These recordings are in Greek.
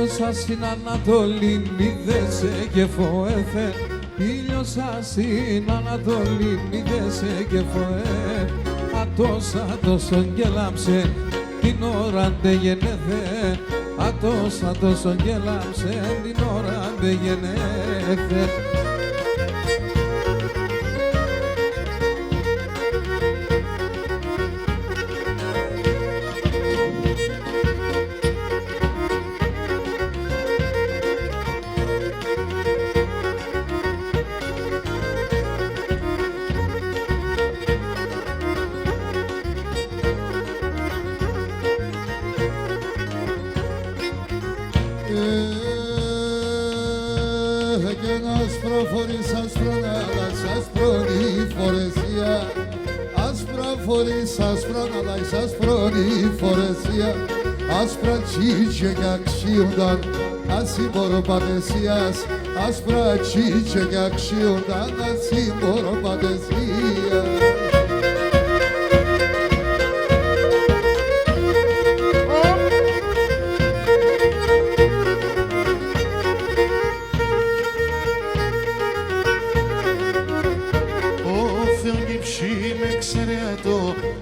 Ήλιος στην Ανατολή μηδέσε και φοέθε. Ήλιος στην Ανατολή μηδέσε και φοέ. Ατός γέλαψε την ώρα ντε γενέθε. Ατός γέλαψε την ώρα ντε γενέθε. Άσπρα τσίτσια κι αξίονταν ασυμποροπατεσίας. Άσπρα τσίτσια κι αξίονταν ασυμποροπατεσίας.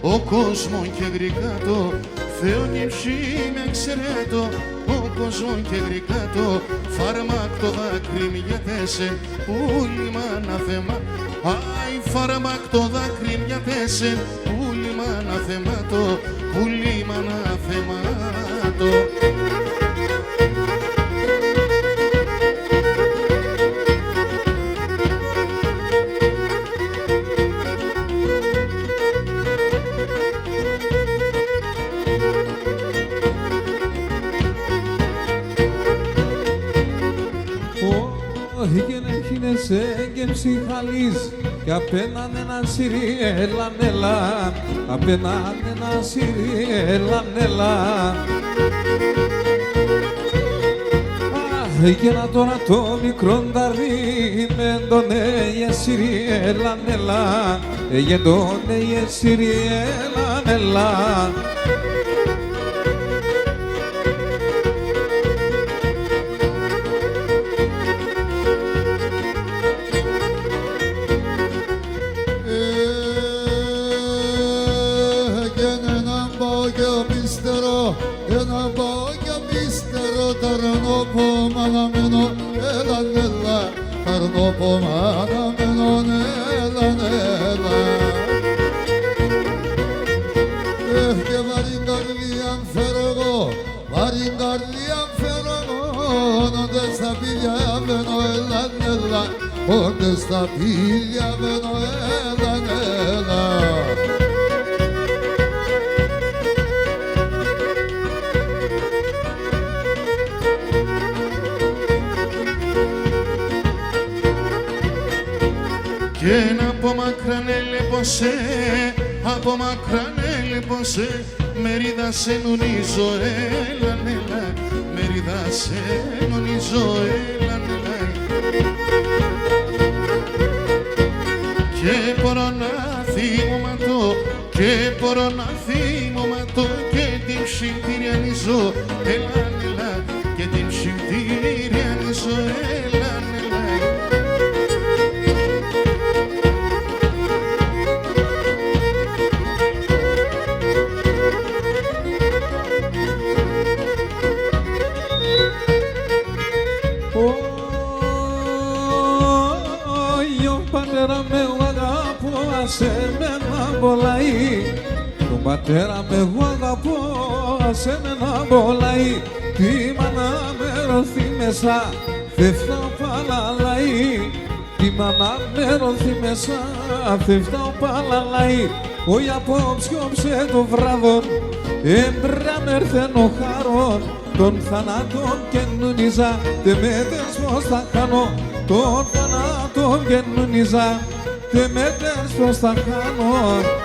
Ο κόσμο και γρικάτο, Θεό νύψη με εξαιρέτω, ο κόσμο και γρικάτο, φάρμακτο δάκρυ μοιατέσαι, πουλί μάνα θεμά. Άι φάρμακτο δάκρυ μοιατέσαι, πουλί μάνα θεμάτο, πουλί μάνα θεμάτο. σε έγκεμψη χαλής κι απέναν ένα σιρί έλα, απέναν ένα σιρί έλα. Και να τώρα το μικρό νταρδί με τον σιρί έλα, για τον σιρί έλα. Αναμένω, έλα, καρνόπο αναμένω, έλα. Και βαρύν καρδία φέρω εγώ, βαρύν καρδία φέρω εγώ, όντες στα πίδια βαίνω, έλα, όντες στα πίδια βαίνω, έλα. Και να απομακράνε λεπωσέ, μερίδα σε νουνίζω, έλα, μερίδα σε νουνίζω, έλα. Και μπορώ να θυμωματώ, και την ψυντηριανίζω, έλα, και την ψυντηριανίζω, έλα. Τον πατέρα με εγώ αγαπώ, σε μένα μπολάει. Τη μάνα με ρωθεί μέσα, θεύτα ο παλαλάει. Τη μάνα με ρωθεί μέσα, θεύτα ο παλαλάει. Όχι απόψε όψε το βράδον, έμπρα μέρθεν ο χάρον. Τον θανάτων και νουνιζά, δε μέτες πως θα κάνω. Τον θανάτων και νουνιζά, δε μέτες πως θα κάνω.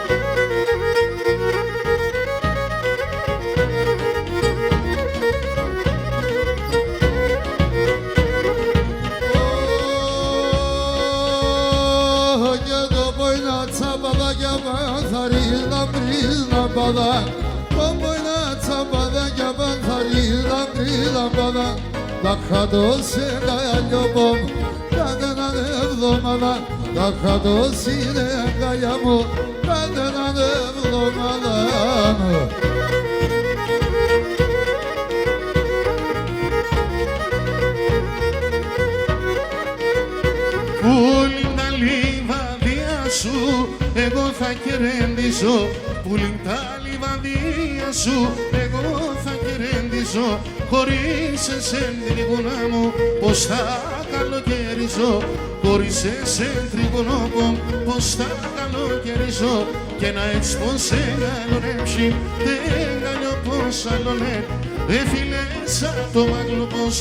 Baba, como una chapada que avanza y la vida, τα χατώσει αγκαλιά μου κάθε έναν εβδομάδα, τα χατώσει αγκαλιά μου κάθε έναν εβδομάδα. Πουλήν τα λιβαδία σου, εγώ θα κερδίσω. Πουλήν τα λιβαδία σου, εγώ θα κερδίσω. Χωρίς εσέν τρίγωνα μου, πως θα καλοκαιρίζω. Χωρίς εσέν τρίγωνο μου, πως θα καλοκαιρίζω. Και να έτσι πως εγκαλονέψει, δεν καλώ πως άλλονε. Εφίλεσα το μαγλοπός,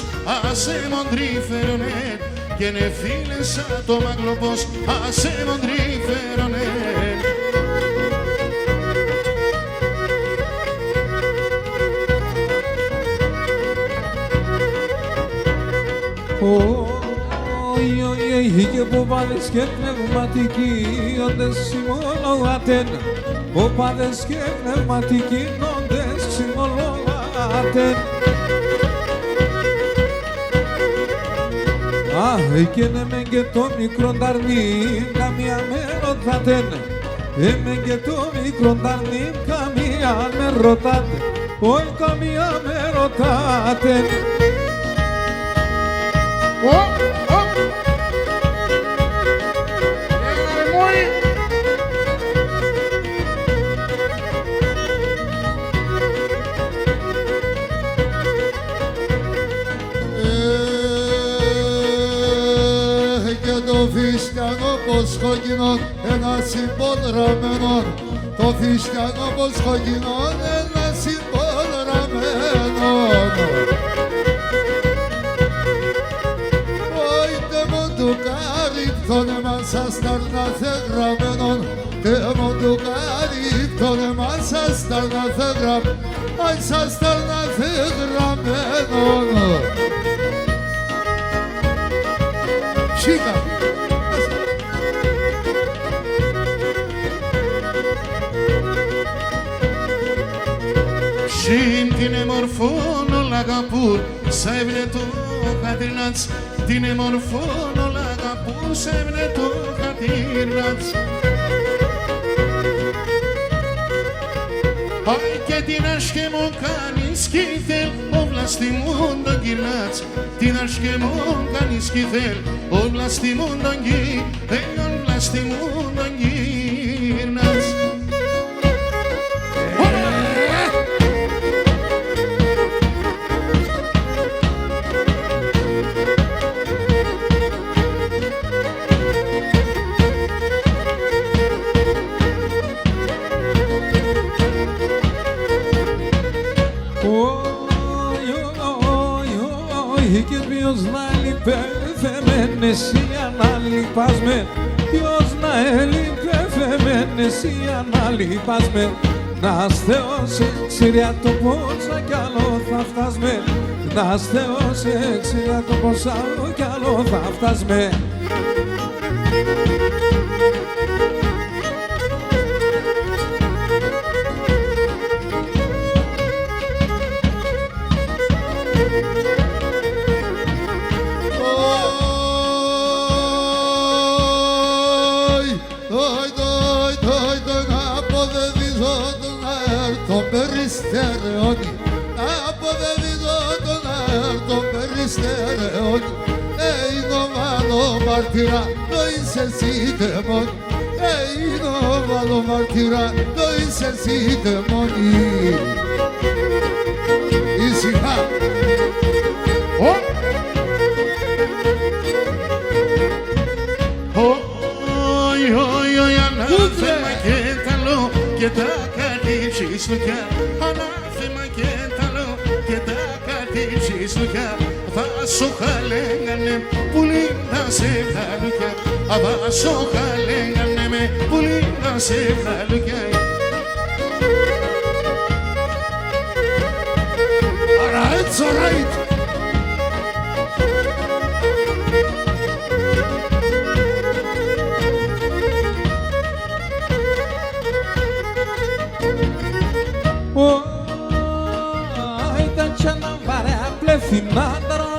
άσε μοντρίφερονε. Και ναι φίλεσα το μαγλοπός, άσε μοντρίφερονε. Και που πάδες και πνευματικοί όντες ξυμολογάτεν, που πάδες και πνευματικοί όντες ξυμολογάτεν. Και ναι μεν και το μικρό ταρνί καμία με ρωτάτεν, μεν και το μικρό ταρνί καμία με ρωτάτε, όχι καμία με ρωτάτεν. Κόκκινον ένα συμποδραμένον, το φυστιανό πως κόκκινον ένα συμποδραμένον. Είτε μου του καρύπτον εμάς ασταρνάθε γραμμένον, τε μου του καρύπτον εμάς ασταρνάθε γραμμένον, ας ασταρνάθε γραμμένον. Σίκα! Συν την εμορφόν όλα αγαπούν, σα έβνε το χατήρνατς. Την εμορφόν όλα αγαπούν, σα έβνε το χατήρνατς. Αι και την άσχε μου κάνεις κι θέλ, ο βλαστημούν τον κυρνάτς. Την άσχε μου κάνεις κι θέλ, ο βλαστημούν τον κυρνάτς. Ο βλαστημούν τον κυρνάτς. Και ποιος να λυπεύεμεν εσύ αναλυπάς με, ποιος να ελυπεύεμεν εσύ αναλυπάς με. Νας Θεός εξηριά το πόσα κι άλλο θα φτάσμε, Νας Θεός εξηριά το πόσα κι άλλο θα φτάσμε. Αποδεδίζω τον αέρ των περιστερεών. Είναι ο βάλο μαρτυρά, το είσαι εσύ δαιμόνι. Είναι ο βάλο μαρτυρά, το είσαι εσύ δαιμόνι. Ήσυχα. Ανάθεμα και ταλό και τα καλύψεις λουκιά. Ανάθεμα και ταλό και τα καλύψεις λουκιά. Θα σου χαλέγανε πουλί να σε χαλουκιά. Θα σου χαλέγανε με πουλί να σε χαλουκιά. Alright, it's alright. Ήταν και να βαρέα πλεφινάντρα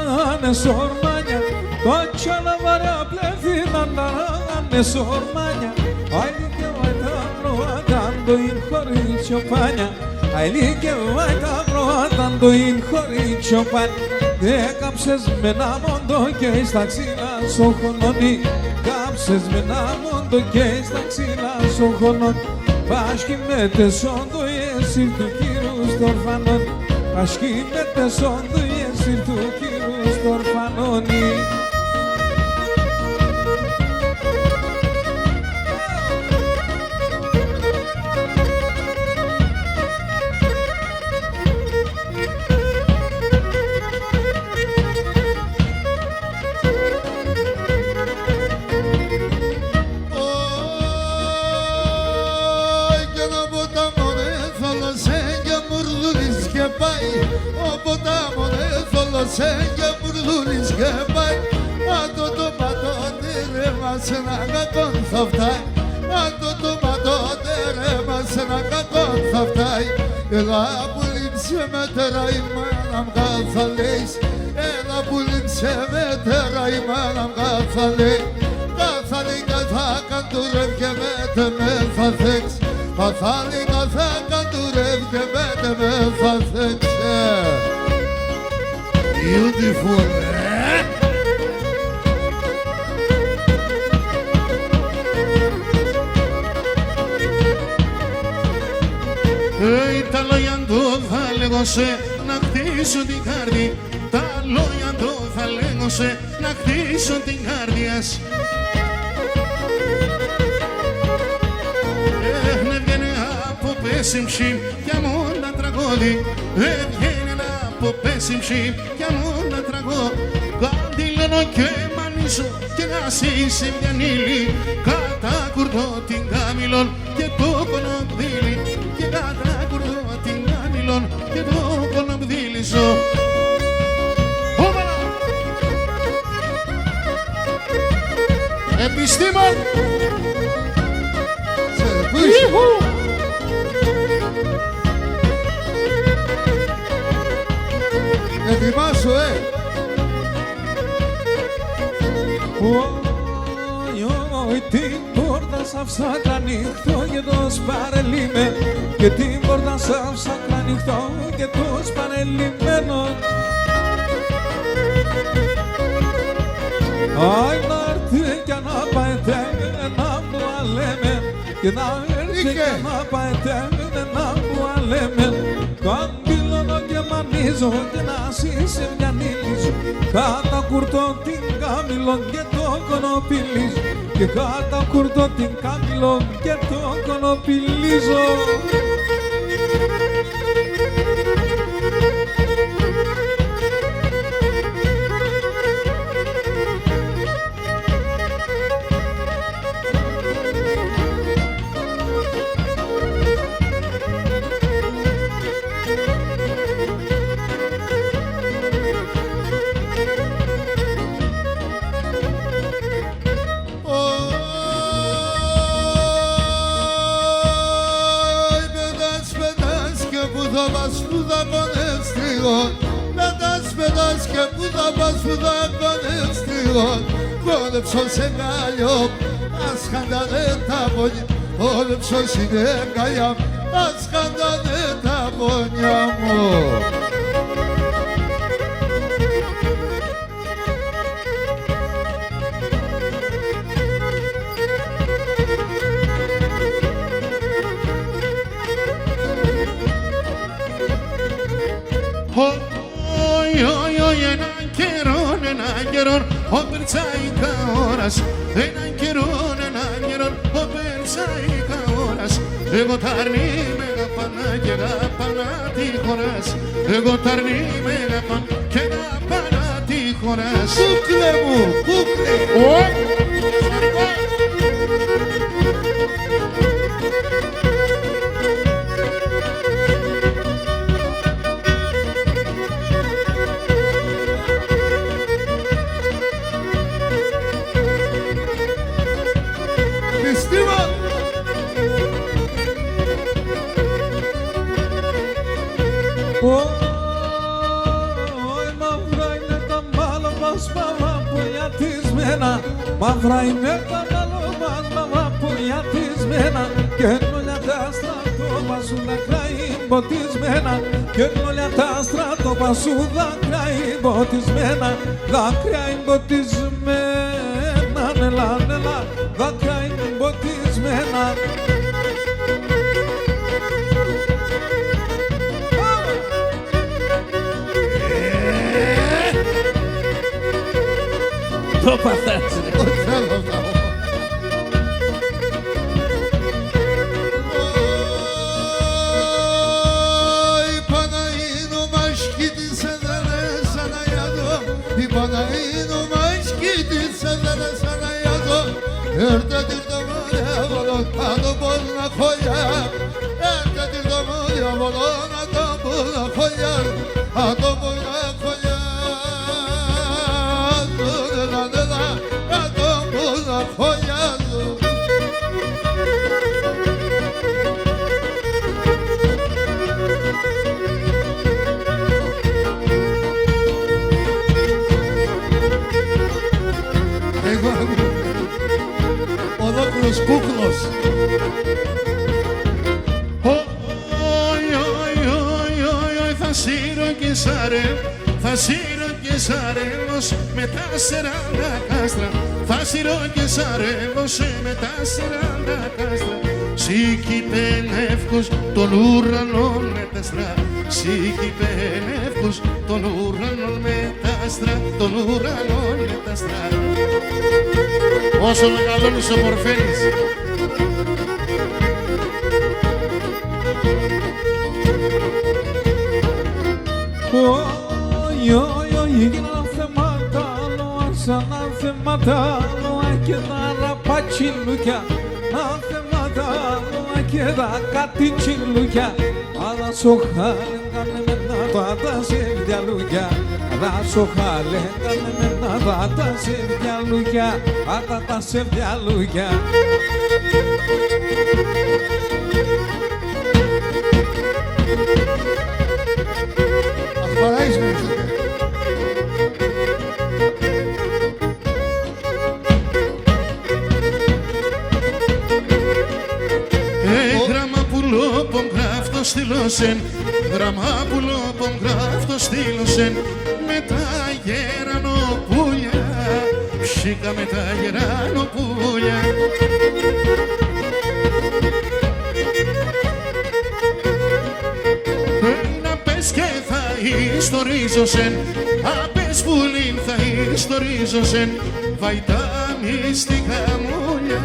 Άνε σορμάνια, το τσαλαβαρά πλέθηνα άνε σορμάνια. Άιλι και βαϊτά προατάντο ειν χωρίτσιο πάνια. Άιλι και βαϊτά προατάντο ειν χωρίτσιο πάνια. Κάψες με ένα μόντο και στα ξύλα σου χωνώνει. Κάψες με ένα μόντο και στα ξύλα σου χωνώνει. Πάσχει με τεσόντο εσύ του κύρου στορφανών. Πάσχει με τεσόντο εσύ του κύρου στορφανώνει. Ο ποτάμον έθολωσε και μπουρδούλης και πάει. Αν το τοματότερε μας ένα κακόν θα φτάει. Αν το τοματότερε μας ένα κακόν θα φτάει. Έλα που λείψε με τέρα η μάνα μ' θα λέεις. Έλα που λείψε με τέρα η μάνα μ' θα λέει. Θα λέει καθά καντουρεύ και με θα θέξ. Θα λέει καθά καντουρεύ και με θα θέξ. Beautiful, τα λόγια του θα λέγω σε να χτίσω την καρδιά. Τα λόγια του θα λέγω σε να χτίσω την καρδιά. Ναι, βγαίνει από πέσιμψη κι αμόνα τραγώδι. Βγαίνει από πέσιμψη κι αμόνα τραγώδι. Καντήλωνο και μανίσω και να σε διανύλει. Κατά κουρδό την κάμιλον και το κονομδίλη. Και κατά κουρδό την κάμιλον και το κονομδίλησο. Επιστήμον! Ετοιμάσου, Όι, την πόρτα σ' άφησα κλανιχτό και το σπαρελίμαι. Και την πόρτα σ' άφησα κλανιχτό και το σπαρελίμενο. Άι, να έρθει κι να πάετε να μου αλέμε. Και να έρθει κι να πάετε να μου αλέμε. Καντήλωνο και μανίζω και να σε διανύλιζω. Κάτα κουρτώ την κάμιλον και το κονοπιλίζω. Και κάτα κουρτώ την κάμιλον και το κονοπιλίζω. Πετάς και που θα πας που θα πάνες τριών. Κόλεψω σε καλλιό, ασχαντάνε τα πόνια. Κόλεψω σε καλλιά, ασχαντάνε τα πόνια μου. Έναν καιρόν ο περτσαϊκά ώρας. Έναν καιρόν ο περτσαϊκά ώρας. Εγώ τα αρνή με αγαπάνα και αγαπάνα τη χωράς. Εγώ τα αρνή με αγαπάνα και αγαπάνα τη χωράς. Κούκλε μου, κούκλε. Όι, μαύρα είναι τα μάλα ποτισμένα, μαύρα είναι τα μαλλομάτια πουλιατισμένα, καινούλια τα στρατόπα σου δάκρυα εμποτισμένα, καινούλια τα στρατόπα σου δάκρυα εμποτισμένα, δάκρυα εμποτισμένα, νελά, νελά, δάκρυα εμποτισμένα. Το παθές ρε. Το θέλω να πω. Η Παναγίνου μας κοίτησε δεν σαν να γιαδό. Η Παναγίνου μας κοίτησε δεν σαν να γιαδό. Έρτε την το διάβολο να το πω να χωλιά. Έρτε την το διάβολο να το πω να χωλιά. Να το πω να χωλιά. Ολόκληρος κούκλος. Θα σύρω και σάρε, θα σύρω και σαρέλος με τα 40 κάστρα. Θα σύρω και σαρέλος με τα 40 κάστρα. Σήκει πενεύκος των ουρανών με τα άστρα. Σήκει πενεύκος των ουρανών με τα άστρα. Των ουρανών με τα άστρα. Όσο μεγαλώνεις ομορφαίνεις. Έγιναν θέματα, λοάσανα θέματα, λοά και τα ραπατσιλούκια, αθέματα, λοά και τα κάτι τσιλούκια, αλλά σοχάλε κάνε μένα τα σεβδιαλούκια, αλλά σοχάλε κάνε μένα τα σεβδιαλούκια, άτα τα σεβδιαλούκια. Παράεις με αυτό. Γράμμα που λόπον γράφτο στείλωσεν, γράμμα που λόπον γράφτο στείλωσεν, με τα γερανοπούλια, ψήκα με τα γερανοπούλια. Να πες και θα ιστορίζωσεν, απες πουλήν θα ιστορίζωσεν, βαϊτά μυστικά μούλια,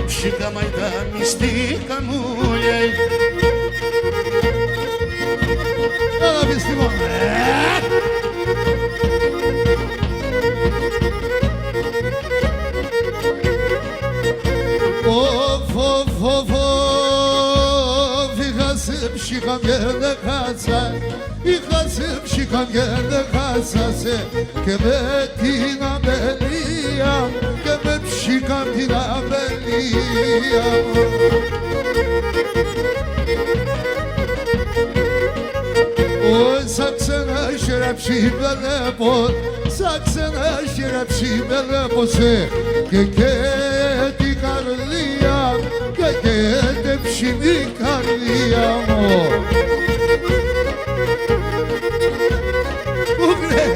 ψήκα μαϊτά μυστικά μούλια. Έλα πιστήμο. Ψυχam yerde kalsa, yıkasım şikam yerde kalsa se, kemetina beliyam, kemep şikam tina beliyam. Oy saksana şerefşi belepot, saksana şerefşi belepose, keketi karliyam, keketi pşimi karliyam. Ugre!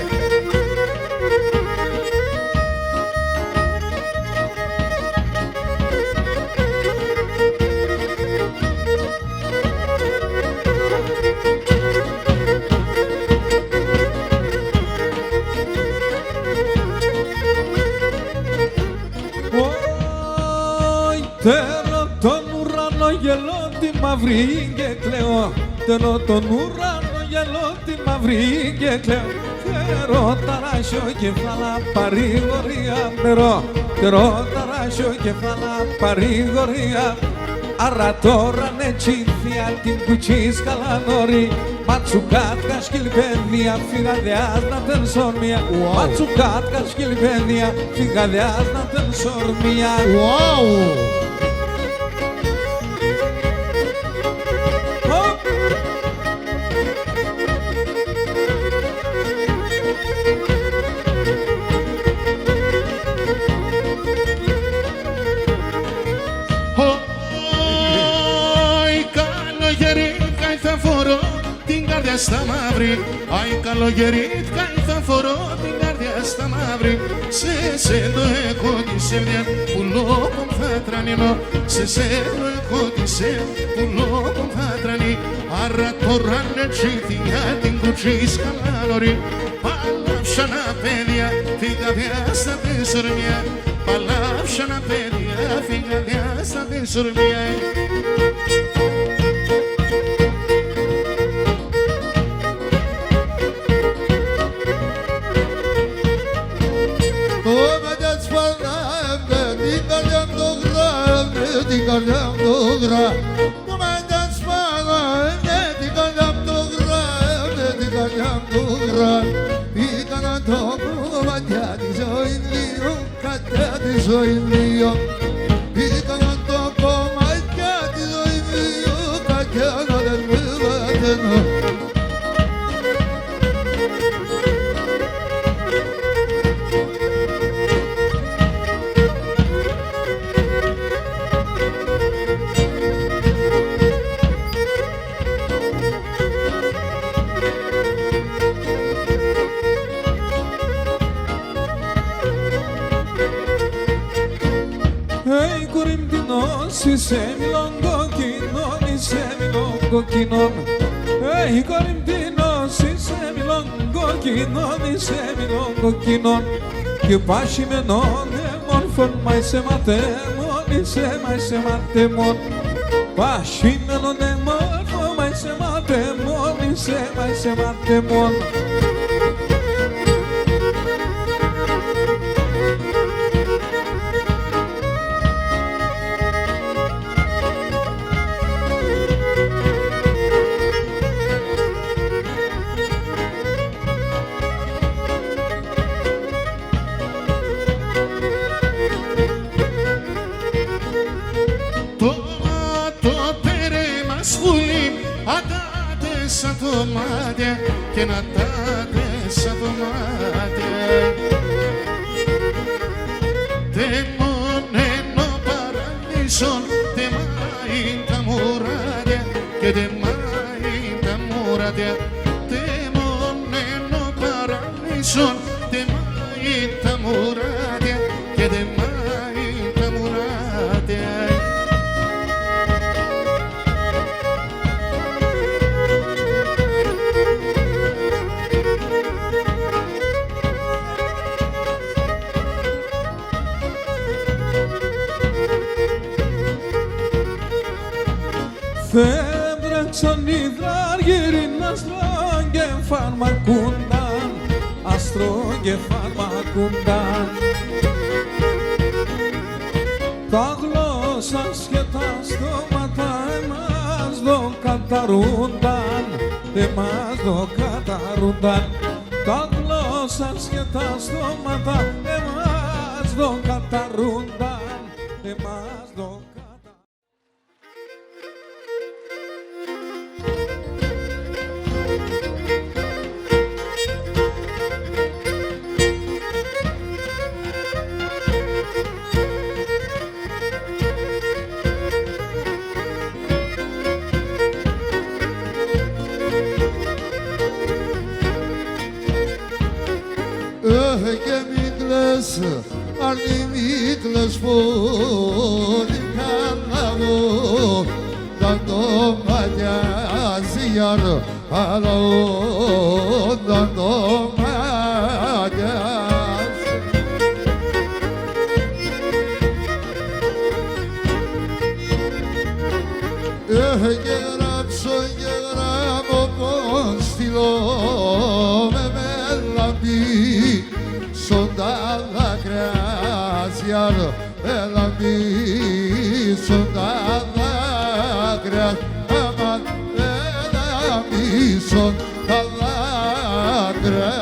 Θέλω τον ουρανό γελώ τη μαύρη και κλαίω. Θέλω τον ουρανό γελώ τη μαύρη και κλαίω. Θέλω ταράσιο κεφάλα παρηγορία νερό. Θέλω ταράσιο κεφάλα παρηγορία. Άρα τώρα ναι τσίθια την κουτσίς καλανόρη. Ματσουκάτκα σκυλπένδια φυγαδεάς να τεν σορμία. Ματσουκάτκα σκυλπένδια φυγαδεάς να τεν σορμία. στα μαύρη. Αι καλογερίτκα θα φορώ την καρδιά στα μαύρη. Σε το έχω τη σέβδια που λόγω θα τρανινώ. Σε το έχω τη σέβδια που λόγω θα τρανεί. Άρα τώρα νετσίτια την κουτσί σκαλάνορη. Παλάψανα παιδιά, φύγα διάστα τεσσορμιά. Παλάψανα παιδιά, φύγα διάστα τεσσορμιά. Την καρδιά μου το γράμμα, το μέντας πάνω, την καρδιά μου το γράμμα, την καρδιά μου το γράμμα. Πήγα να το κομμάτια τη ζωή λίγο, κατά τη ζωή λίγο. Πήγα να το κομμάτια τη ζωή λίγο, κατά να δεν με βατενώ. Είσαι μιλόγκοκκινόν, είσαι μιλόγκοκκινόν. Hey, κορυμπτινός, είσαι μιλόγκοκκινόν, είσαι μιλόγκοκκινόν. Και πάσχημενόν, μόρφων, μα είσαι ματέμον, μα είσαι ματέμον. Πάσχημενόν, μόρφων, μα είσαι ματέμον, μα είσαι ματέμον. Και να τα τέσσα δωμάτια. Τε μονένο παραδείσον, τε μάιν τα μουράδια και τε μάιν τα μουράδια. Τε μονένο παραδείσον, τε μάιν τα μουράδια και τε μάιν τα μουράδια. Φεύγαν οι δράργυροι αστρών και φαρμακούνταν, αστρών και φαρμακούνταν. Τα γλώσσας και τα στόματα εμάς το καταρούνταν, εμάς το καταρούνταν. Τα γλώσσας και τα στόματα εμάς το καταρούνταν, εμάς το καταρούνταν. Και μην κλαις, αρνη μην κλαις πολύ καλά. Τα το μάτιας γιαρ, αλλά όταν το μάτιας. Και γράψω και γράφω πως στείλω με μελαμπή. Sonda dάκρυα, έλα πίσω τα δάκρυα, αμάν έλα πίσω τα δάκρυα.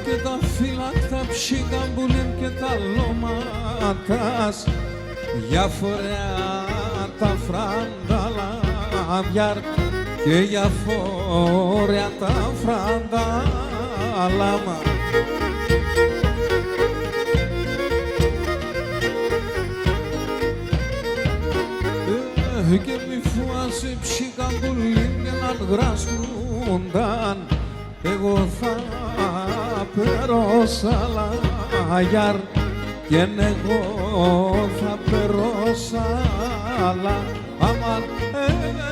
Και τα φύλακτα ψυχαμπουλήν και τα λόματας για φορέα τα φράνταλα αυγιάρ και για φόρια τα φραντάλαμα. Και μη φουάζει ψυχαντουλήν και να γράσκουνταν, εγώ θα περώ σαλαγιάρ και εγώ θα περώ σαλαμάν,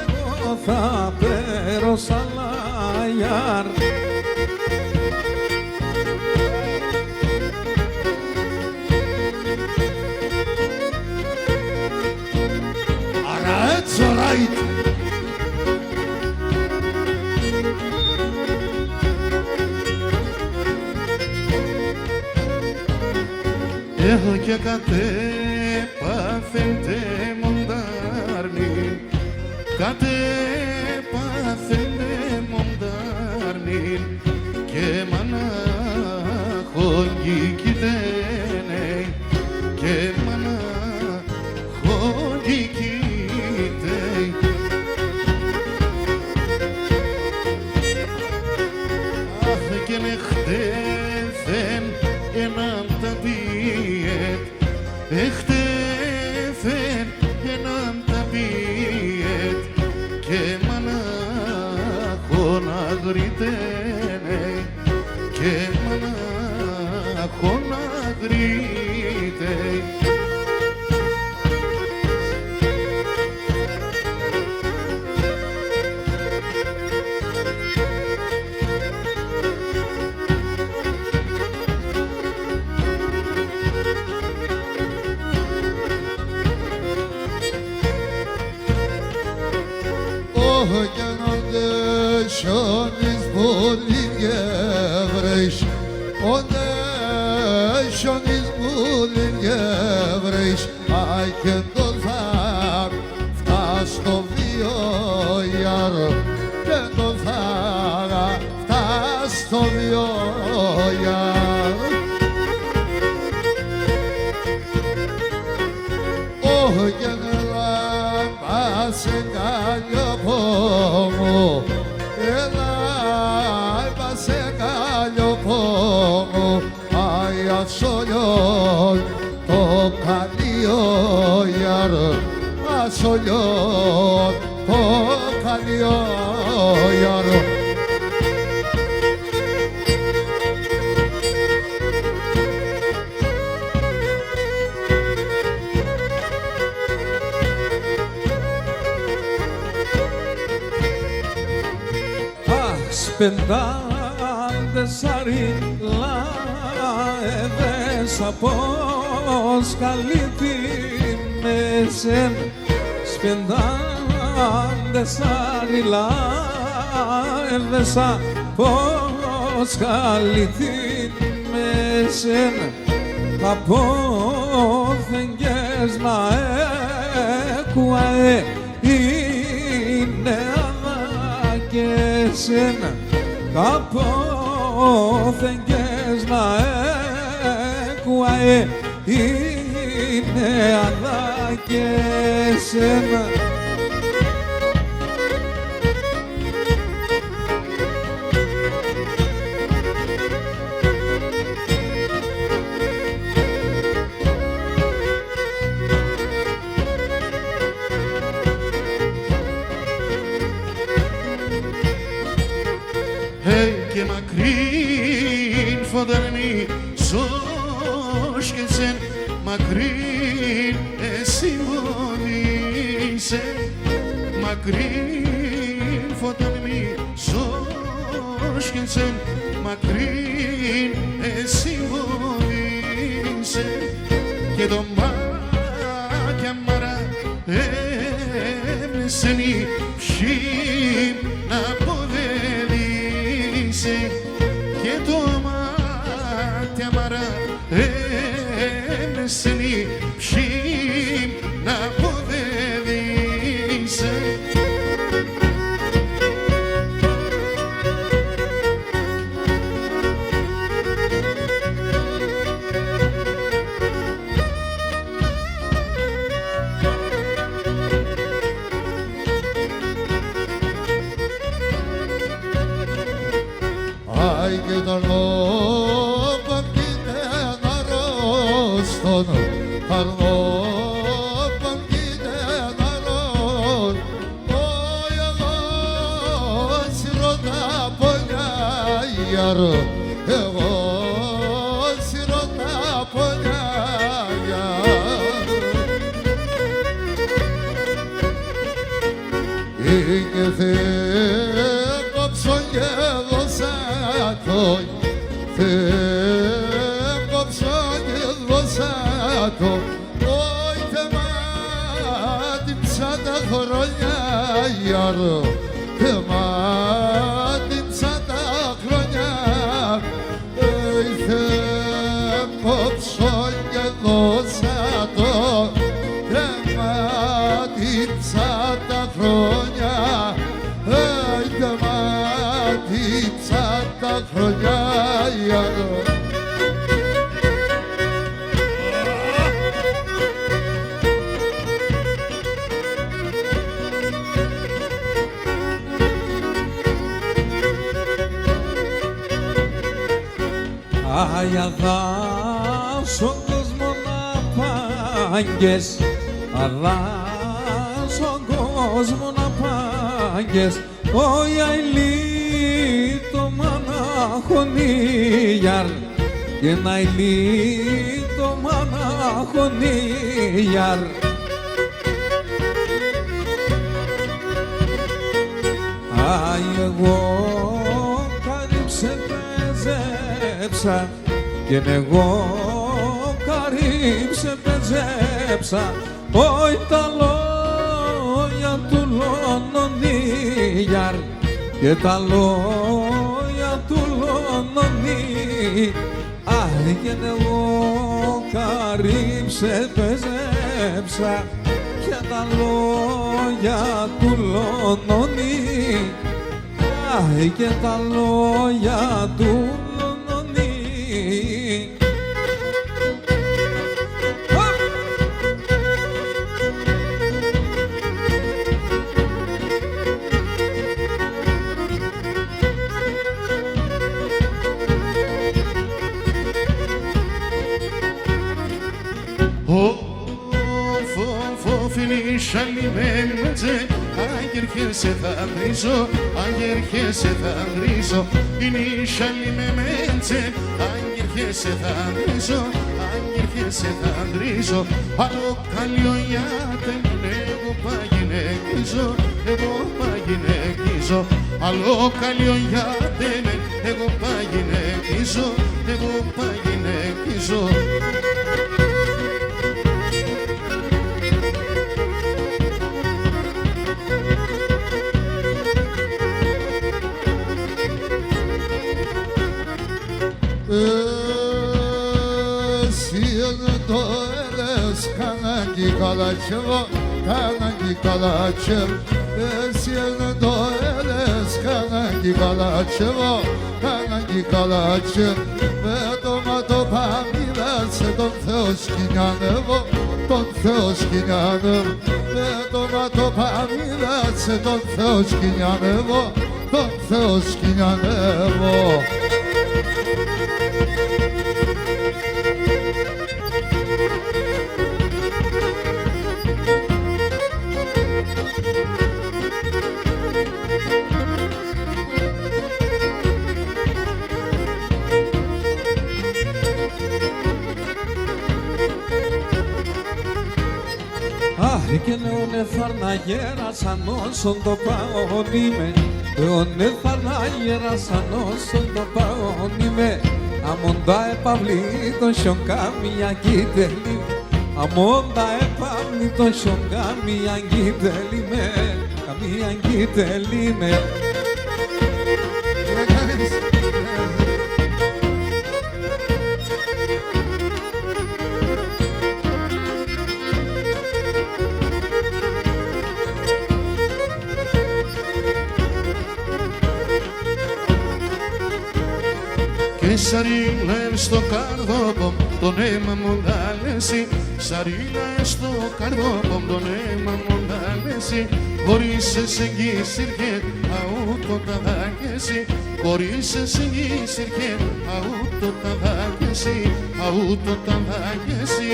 εγώ θα περώ σαλαγιάρ. That's all right. Έχω και κατέπαθεν τε μοντάρνη, κατέπαθεν τε μοντάρνη και μανάχον γικητένε και μανάχον γικητέ. Αχ και με χτέφεν έναν ταπιέτ, χτέφεν έναν ταπιέτ και μανάχον αγριτένε και μανάχον αγριτέ. Şoniz bulin gevreş, şoniz bulin gevreş, ay kendozar, vtasto vio yar, kendozar, vtasto vio yar. Oh general, pasen gallo pomo, elai pasen gallo pomo, ay asoyon, tokalio yar, asoyon, tokalio yar. Σπεντάντες αρίλα έδεσα πως καλή την μέσεν. Σπεντάντες αρίλα έδεσα πως καλή την μέσεν. Απόθεγγες να έκουαε είναι αδάκεσεν. Απόθεγγες να έκουαε είναι αδάκεσεν. Και μακρύν φωτεινή σώσκεσεν, μακρύν εσυμβολήσε, μακρύν φωτεινή σώσκεσεν, μακρύν εσυμβολήσε και το μάκια μαρά έμεσεν η ψή να αποδελήσε και το μάτια μαρά έμεσεν η ψή να αποδελήσε. αρνό παγκίνε ναρόν oi εγώ σιρώτα πονιά ιαρό εγώ σιρώτα πονιά είναι κόψον και δώσα το κόψον και δώσα το όχι θεμάτιψα τα χρόνια ιαρό θεμάτιψα τα χρόνια κόψον και δώσα το θεμάτιψα τα χρόνια θεμάτιψα τα χρόνια ιαρό. Αγιαδά στον κόσμο να πάγκες, αλλά στον κόσμο να πάγκες, όι αηλί το μαναχονίγιαρ, και να αηλί το μαναχονίγιαρ. Άι εγώ καρύψε πεζέψα, και εγώ καρύψε πεζέψα, όι τα λόγια του Λονονίγιαρ, και τα λόγια του Λονονί. Άι και εγώ καρύψε πεζέψα, και τα λόγια του Λονονί. Άι και τα λόγια του Şalimenze Αγέρχεσαι θα βρίζω, αγέρχεσαι θα βρίζω. Είναι şalimenze Αγέρχεσαι θα βρίζω, αγέρχεσαι θα βρίζω. Άλλο καλείο γιάτε εγώ παγινεκίζω, εγώ παγινεκίζω. Άλλο καλείο γιάτε εγώ παγινεκίζω, εγώ παγινεκίζω. Kanagi kalaçevo, kanagi kalaçev. Siyene doeles, kanagi kalaçevo, kanagi kalaçev. Ve tomato pamilas, don Theoskinianevo, don Theoskinianev. Ve tomato pamilas, don Theoskinianevo, don Theoskinianevo. Και νεόνε θαρνα γέρασαν όσον το παόνιμε, νεόνε θαρνα γέρασαν όσον το παόνιμε. Αμόντα επαυλή τον σιονκάμια κίτελι, αμόντα επαυλή τον σιονκάμια κίτελι με, καμία κίτελι με. Και σαρίλα στο καρδόπομ τον αίμα μου δάλεση, σαρίλα στο καρδόπομ τον αίμα μου δάλεση. Χωρίς εσεγγί συρκέ αούτο τα δάκεση, χωρίς εσεγγί συρκέ αούτο τα δάκεση, αούτο τα δάκεση.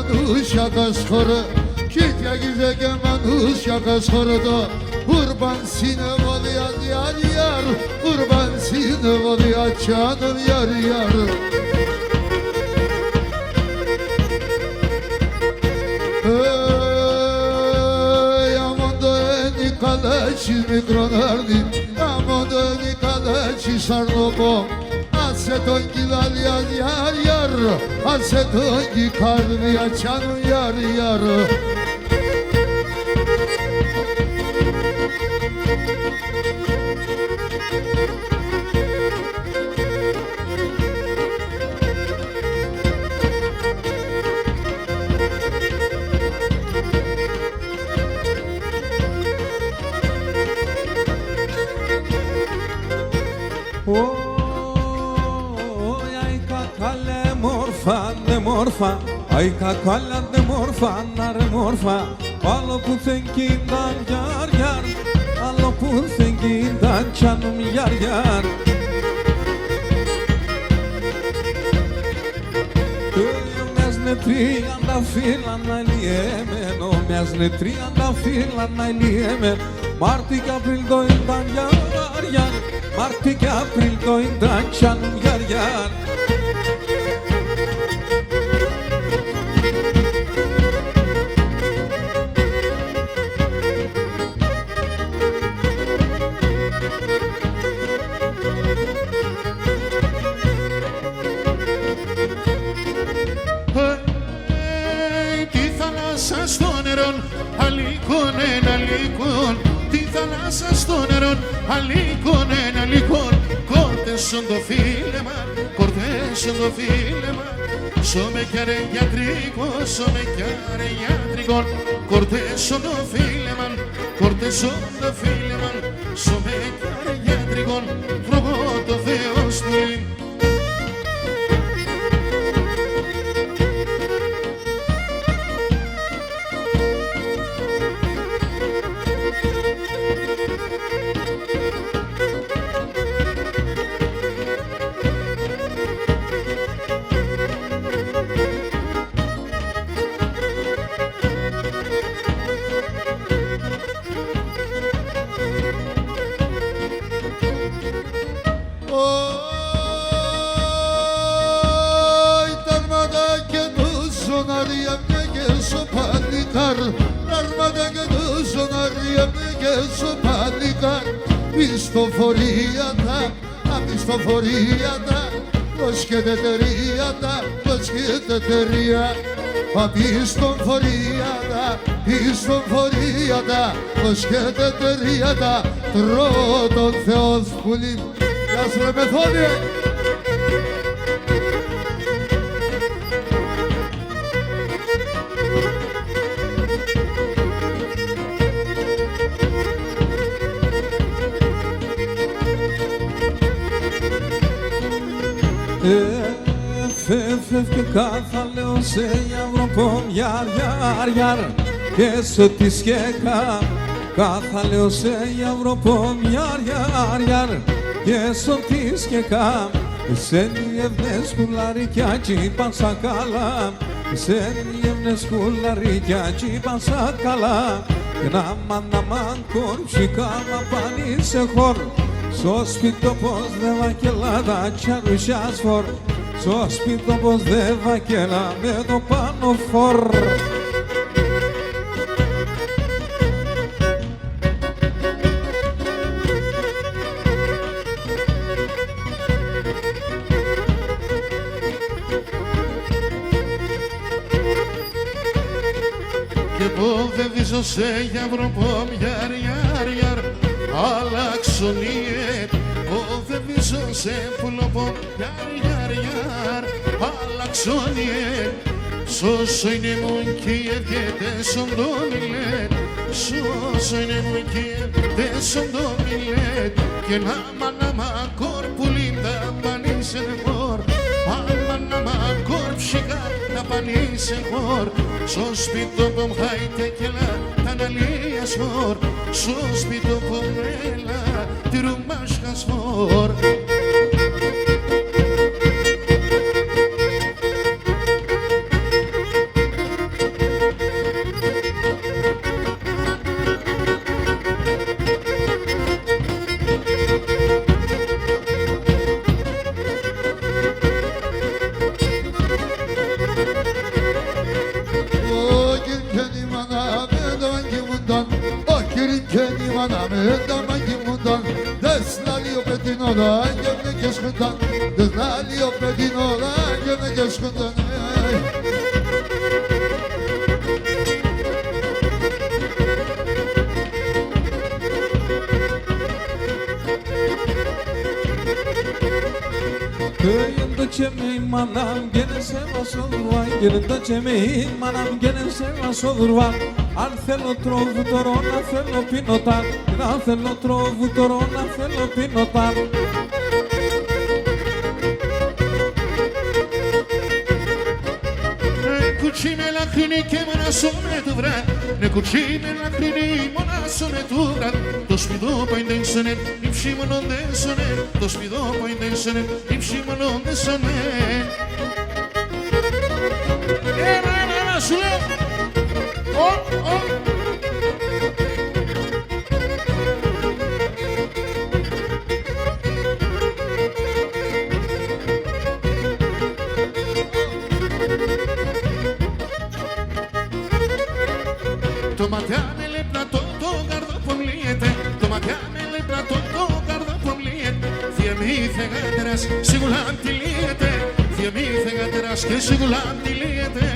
manuşa skoro Kitya gizege manuşa skoro da Kurban sine volya yar yar Kurban sine volya canım yar yar Kaleči mikronardi, amodo ni kaleči sarnobo, aseton gilal yar yar, aseton gi karmi açanım yar yar. Ai cacale morfa, ai cacala de morfa, nare morfa, alo pusenkindan yar yar, alo pusenkindan canım yar yar. Με τριάντα φύλλα να λιέμαι, νόμιας με τριάντα φύλλα να λιέμαι. Μάρτι και Απρίλ το ήταν γιαρ γιαρ, Μάρτι και Απρίλ το ήταν τσάνουν γιαρ γιαρ. Στο νερό, αλήκον ένα λίκον, κόρτεσον το φίλεμα, κόρτεσον το φίλεμα. Σώμε κι αρε γιατρικό, σώμε κι αρε γιατρικό, κόρτεσον το φίλεμα, κόρτεσον το φίλεμα. Σώμε κι αρε γιατρικό, τρώγω το Θεό στυλ. Απιστοφορίατα, προσκεδετερίατα, προσκεδετερία. Απιστοφορίατα, πιστοφορίατα, προσκεδετερίατα. Τρώω τον Θεό σπουλή. Γεια σου ρε Μεθόδιε. Φεύγει κάθε λέω σε Ευρωπόμ γιαρ γιαρ γιαρ και σε τη σκέκα κάθε λέω σε Ευρωπόμ γιαρ γιαρ γιαρ και σε τη σκέκα σε νιεύνες κουλαρικιά τσίπασα καλά σε νιεύνες κουλαρικιά τσίπασα καλά και να μαν κόρψη κάμα πάνει σε χωρ στο σπίτι πως δε βακελάδα τσαρουσιά σφορ στο σπίτι πως δε βακέλα με το πάνω φορ. Και πόδευίζω σε γιαυροπόμ γιαρ γιαρ γιαρ αλλάξονιε. Πόδευίζω σε πουλοπόμ γιαρ γιαρ γιαρ αλλάξονιε. Σώσο είναι μου και ευκαίτεσον το μιλέτ. Σώσο είναι μου και ευκαίτεσον το μιλέτ. Και να μ' κορπουλήν τα πανίσεν χωρ. Άμα να κορψικά τα πανίσεν χωρ. Στο σπίτο που μ' χάιτε και λα τα αναλία σφορ. Στο σπίτο που μ' έλα τη ρουμάσκα σφορ. τα μαγιμούνταν, δες να λίγο πετεινόδα και με και σκούνταν, δες να λίγο πετεινόδα και με και σκούνταν. Köyünde çemeyin manam gene sevas olur var. Köyünde çemeyin manam gene sevas olur var. Αν θέλω τρόβου τώρα να θέλω πίνωταν. Αν θέλω τρόβου τώρα να θέλω πίνωταν. Cucci me la crini che me la sono dovrà. Ne cucci me la crini me la sono dovrà. To spido pa indensene, im shimo non densene. To spido pa indensene, im shimo non densene. Ma sule. Oh oh. Το ματιά με λεπτατό το καρδό που μλύεται. Το ματιά με λεπτατό το καρδό που μλύεται. Θεία μη θεγάτερας σίγουρα αντιλύεται. Θεία μη θεγάτερας και σίγουρα αντιλύεται.